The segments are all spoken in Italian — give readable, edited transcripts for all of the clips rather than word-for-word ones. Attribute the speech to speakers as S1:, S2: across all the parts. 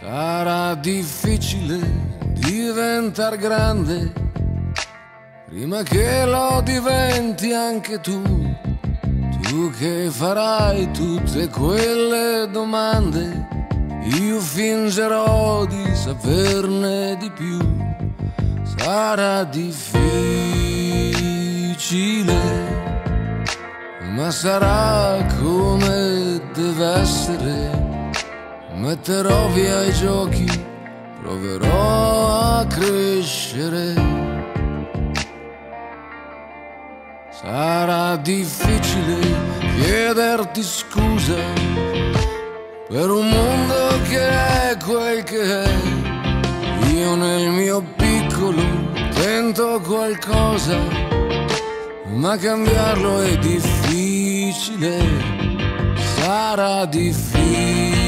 S1: Sarà difficile diventar grande prima che lo diventi anche tu. Tu che farai tutte quelle domande, io fingerò di saperne di più. Sarà difficile, ma sarà come deve essere. Metterò via i giochi, proverò a crescere. Sarà difficile chiederti scusa per un mondo che è quel che è. Io nel mio piccolo tento qualcosa, ma cambiarlo è difficile. Sarà difficile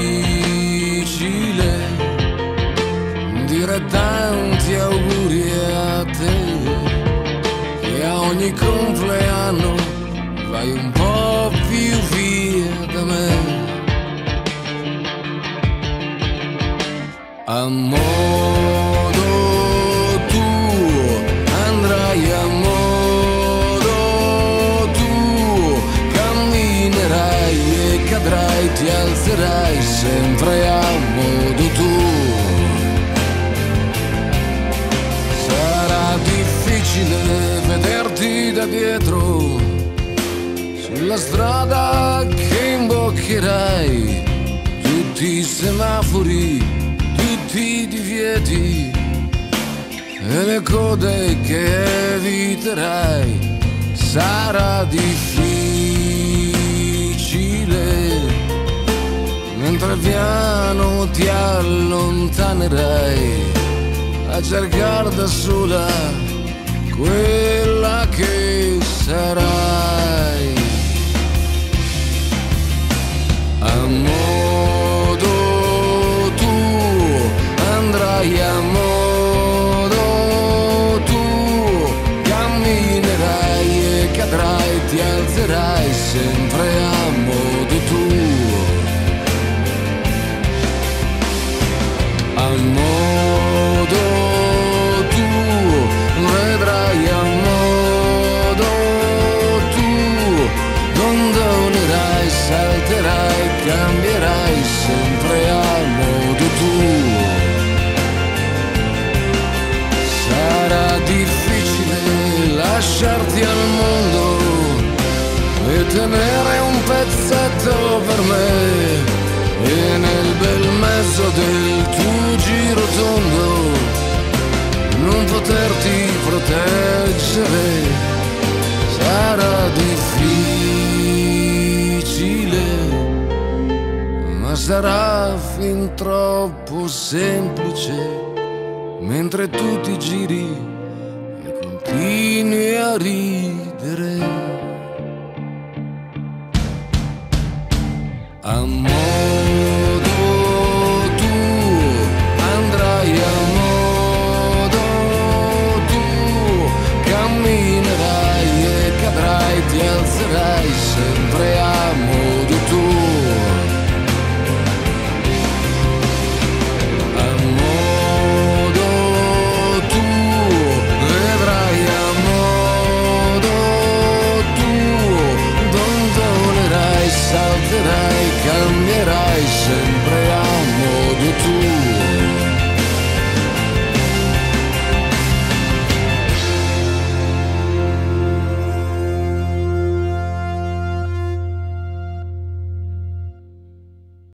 S1: dire tanti auguri a te, che a ogni compleanno vai un po' più via da me. A modo tuo andrai, a modo tuo camminerai e cadrai, ti alzerai sempre a modo tuo. Sarà difficile vederti da dietro sulla strada che imboccherai, tutti i semafori, tutti i divieti e le code che eviterai. Sarà difficile mentre piano ti allontanerai a cercare da sola quella che sarai. A modo tuo andrai, a modo tuo camminerai e cadrai, ti alzerai sempre a modo tuo. A modo tuo vedrai, a modo tuo gondolerai, salterai, cambierai sempre a modo tuo. Sarà difficile lasciarti al mondo e tenere un pezzetto per me, e nel bel mezzo del tuo giro tondo non poterti proteggere. Sarà difficile, ma sarà fin troppo semplice mentre tu ti giri e continui a ridere.